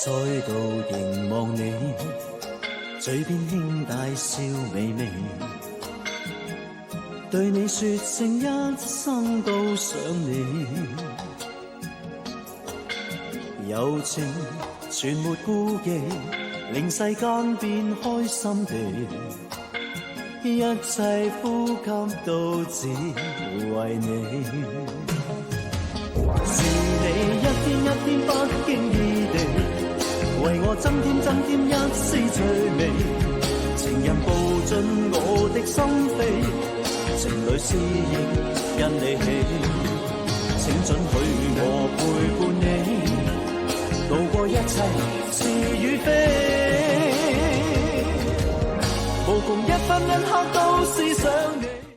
再度凝望你，嘴邊輕帶笑微微，對你說聲一生都想你，柔情全沒顧忌，令世間變開心地，一切呼吸都只為你。是你一天一天不經意地為我增添一絲趣味，情人步進我的心扉，情侶思憶因你起，請准許我陪伴你渡過一切是與非，無窮一分一刻都思想你。